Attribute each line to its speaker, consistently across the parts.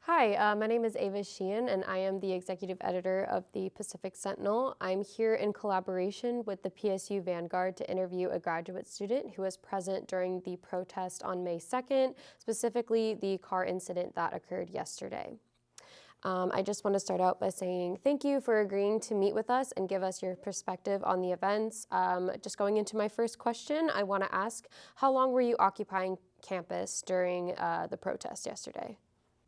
Speaker 1: Hi, my name is Eva Sheehan, and I am the executive editor of the Pacific Sentinel. I'm here in collaboration with the PSU Vanguard to interview a graduate student who was present during the protest on May 2nd, specifically the car incident that occurred yesterday. I just want to start out by saying thank you for agreeing to meet with us and give us your perspective on the events. Just going into my first question, I want to ask, how long were you occupying campus during the protest yesterday?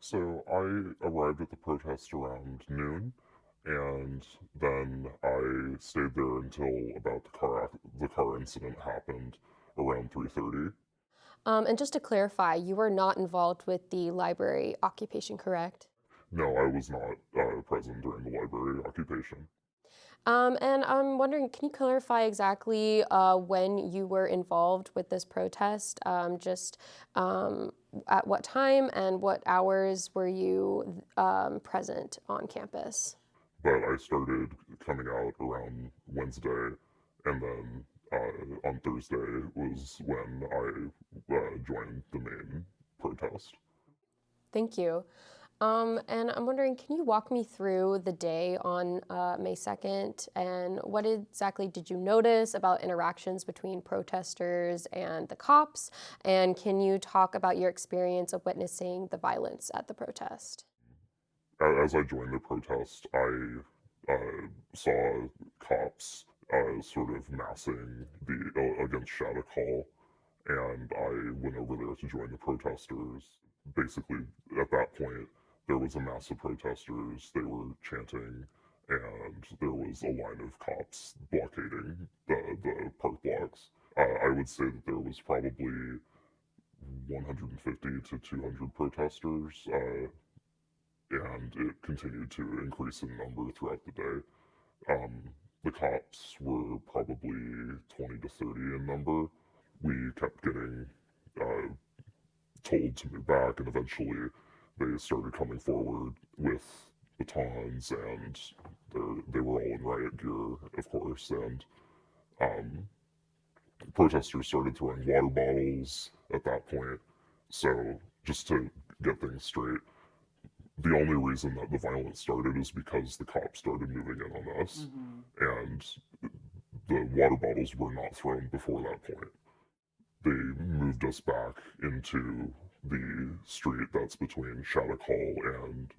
Speaker 2: So I arrived at the protest around noon, and then I stayed there until about the car incident happened around 3:30.
Speaker 1: And just to clarify, you were not involved with the library occupation, correct?
Speaker 2: No, I was not present during the library occupation.
Speaker 1: And I'm wondering, can you clarify exactly when you were involved with this protest? At what time and what hours were you present on campus?
Speaker 2: But I started coming out around Wednesday, and then on Thursday was when I joined the main protest.
Speaker 1: Thank you. And I'm wondering, can you walk me through the day on May 2nd and what exactly did you notice about interactions between protesters and the cops? And can you talk about your experience of witnessing the violence at the protest?
Speaker 2: As I joined the protest, I saw cops sort of massing against Shattuck Hall, and I went over there to join the protesters. Basically, at that point, there was a mass of protesters. They were chanting, and there was a line of cops blockading the park blocks. I would say that there was probably 150 to 200 protesters, and it continued to increase in number throughout the day. The cops were probably 20 to 30 in number. We kept getting uh, told to move back, and eventually they started coming forward with batons, and they were all in riot gear, of course, and um, protesters started throwing water bottles at that point. So, just to get things straight, the only reason that the violence started is because the cops started moving in on us, and the water bottles were not thrown before that point. They moved us back into the street that's between Shattuck Hall and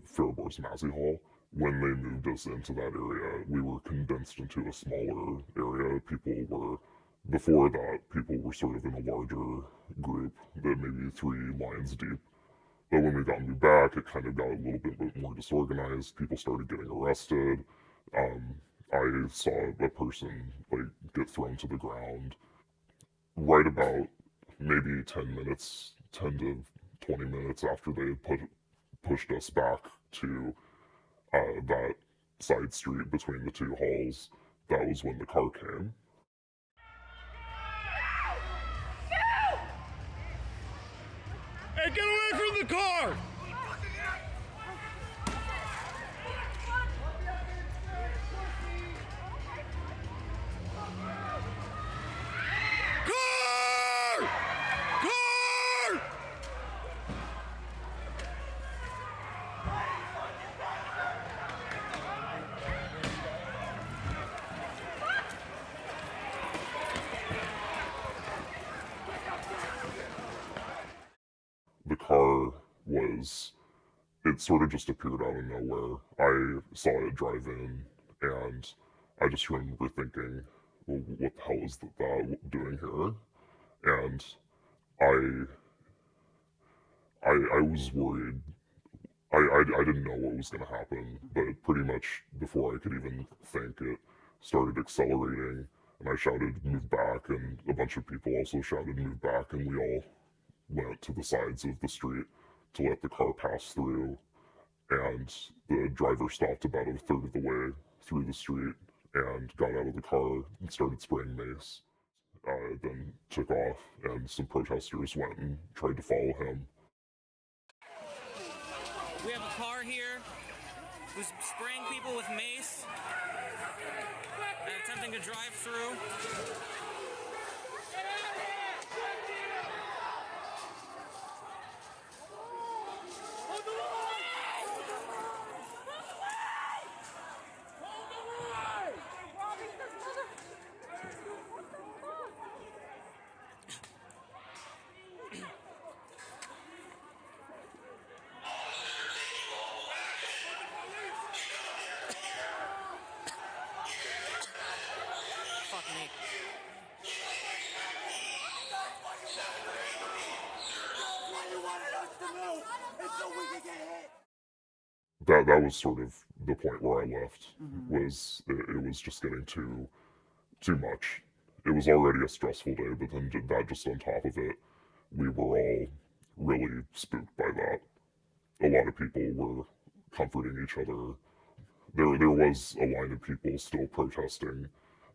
Speaker 2: Faribault's Massey Hall. When they moved us into that area, we were condensed into a smaller area. Before that, people were sort of in a larger group, that maybe 3 lines deep. But when we got moved back, it kind of got a little bit more disorganized. People started getting arrested. Um, I saw a person like get thrown to the ground right about maybe 10 minutes, 10 to 20 minutes after they had pushed us back to that side street between the two halls. That was when the car came.
Speaker 3: Hey, get away from the car! Car! Car!
Speaker 2: The car it sort of just appeared out of nowhere. I saw it drive in, and I just remember thinking, well, what the hell is that doing here? And I, I was worried. I didn't know what was going to happen, but pretty much before I could even think, it started accelerating, and I shouted, move back, and a bunch of people also shouted, move back, and we all went to the sides of the street to let the car pass through, and the driver stopped about a third of the way through the street and got out of the car and started spraying mace. Then took off, and some protesters went and tried to follow him.
Speaker 4: We have a car here who's spraying people with mace and attempting to drive through.
Speaker 3: On the
Speaker 4: to me.
Speaker 2: That was sort of the point where I left. Was it was just getting too much. It was already a stressful day, but then that just on top of it, we were all really spooked by that. A lot of people were comforting each other. There was a line of people still protesting,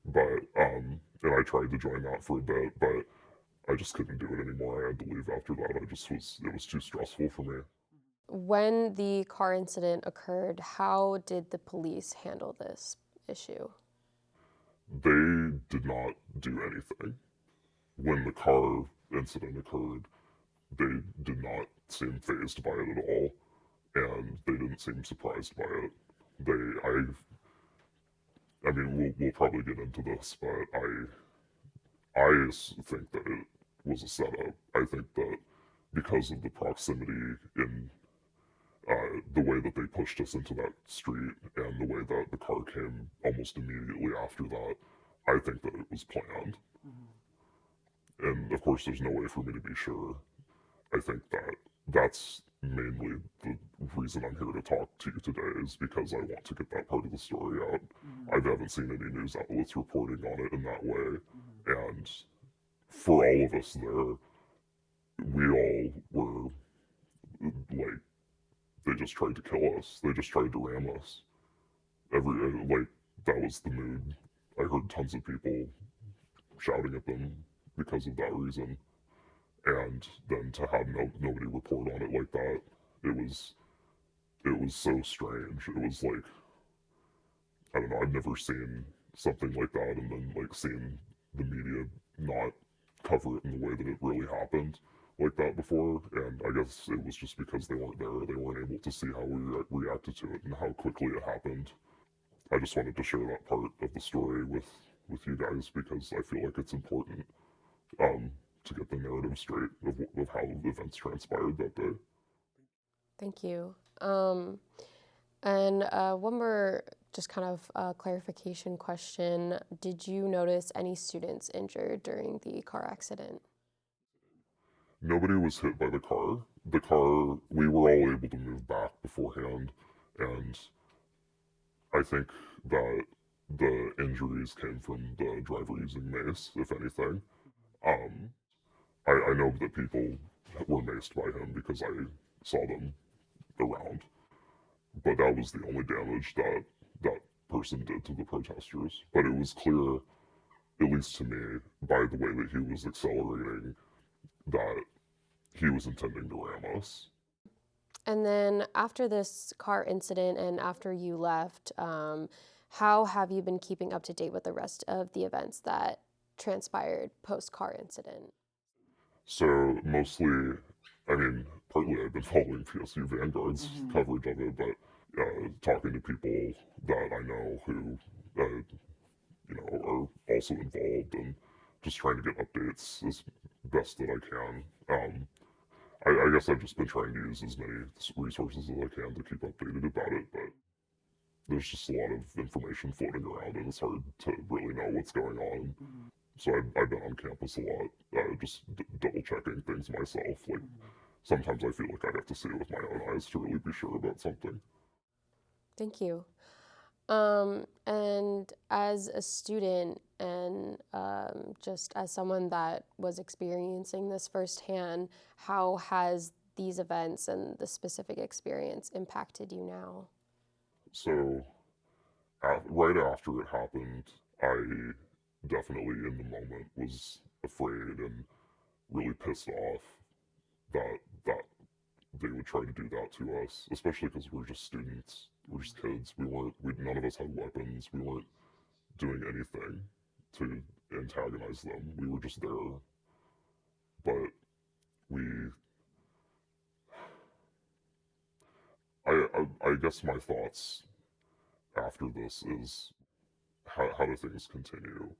Speaker 2: but and I tried to join that for a bit, but I just couldn't do it anymore. I had to leave after that. It was too stressful for me.
Speaker 1: When the car incident occurred, how did the police handle this issue?
Speaker 2: They did not do anything. When the car incident occurred, they did not seem fazed by it at all, and they didn't seem surprised by it. I mean, we'll probably get into this, but I think that it was a setup. I think that because of the proximity in the way that they pushed us into that street and the way that the car came almost immediately after that, I think that it was planned. And of course, there's no way for me to be sure. I think that that's mainly the reason I'm here to talk to you today, is because I want to get that part of the story out. I haven't seen any news outlets reporting on it in that way. And for all of us there, we all were like, they just tried to kill us. They just tried to ram us. That was the mood. I heard tons of people shouting at them because of that reason. And then to have nobody report on it like that, it was so strange. It was like, I don't know, I've never seen something like that, and then like seeing the media not cover it in the way that it really happened like that before. And I guess it was just because they weren't there. They weren't able to see how we reacted to it and how quickly it happened. I just wanted to share that part of the story with you guys, because I feel like it's important to get the narrative straight of how the events transpired that day.
Speaker 1: Thank you. And one more just kind of clarification question. Did you notice any students injured during the car accident?
Speaker 2: Nobody was hit by the car. The car, we were all able to move back beforehand, and I think that the injuries came from the driver using mace, if anything. I know that people were maced by him because I saw them around, but that was the only damage that that person did to the protesters. But it was clear, at least to me, by the way that he was accelerating, that he was intending to ram us.
Speaker 1: And then after this car incident and after you left, how have you been keeping up to date with the rest of the events that transpired post-car incident?
Speaker 2: So mostly, I mean, partly I've been following PSU Vanguard's coverage of it, but talking to people that I know who, are also involved, and just trying to get updates as best that I can. I guess I've just been trying to use as many resources as I can to keep updated about it, but there's just a lot of information floating around, and it's hard to really know what's going on. So I've been on campus a lot, just double checking things myself. Like sometimes I feel like I have to see it with my own eyes to really be sure about something.
Speaker 1: Thank you. And as a student and just as someone that was experiencing this firsthand, how has these events and the specific experience impacted you now?
Speaker 2: So right after it happened, I definitely in the moment was afraid and really pissed off that they would try to do that to us, especially because we're just students, we're just kids. None of us had weapons. We weren't doing anything to antagonize them. We were just there. But I guess my thoughts after this is how do things continue?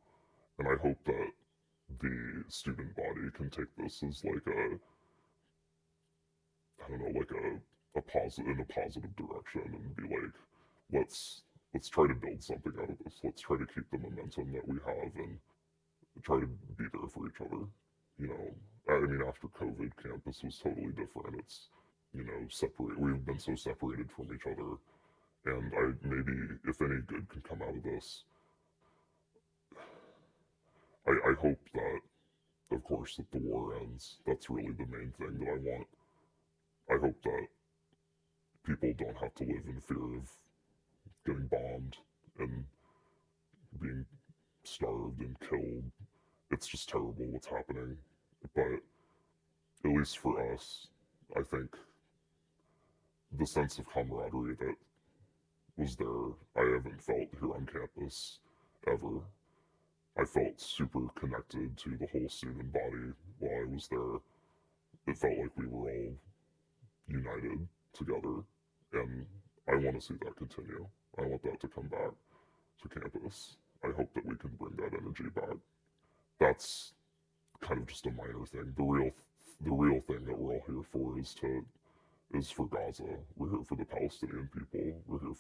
Speaker 2: And I hope that the student body can take this as like I don't know, like a positive, in a positive direction, and be like, let's let's try to build something out of this. Let's try to keep the momentum that we have and try to be there for each other. You know, I mean, after COVID, campus was totally different. It's, you know, separate. We've been so separated from each other, and maybe if any good can come out of this, I hope that, of course, that the war ends. That's really the main thing that I want. I hope that people don't have to live in fear of getting bombed and being starved and killed. It's just terrible what's happening. But at least for us, I think the sense of camaraderie that was there, I haven't felt here on campus ever. I felt super connected to the whole student body while I was there. It felt like we were all united together, and I want to see that continue. I want that to come back to campus. I hope that we can bring that energy back. That's kind of just a minor thing. The real thing that we're all here for is for Gaza. We're here for the Palestinian people. We're here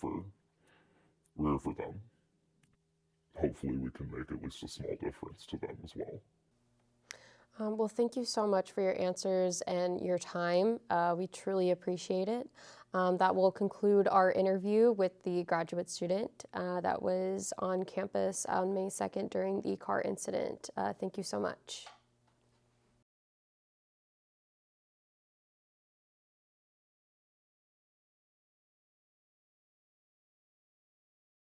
Speaker 2: for them. Hopefully we can make at least a small difference to them as well.
Speaker 1: Well, thank you so much for your answers and your time. We truly appreciate it. That will conclude our interview with the graduate student that was on campus on May 2nd during the car incident. Thank you so much.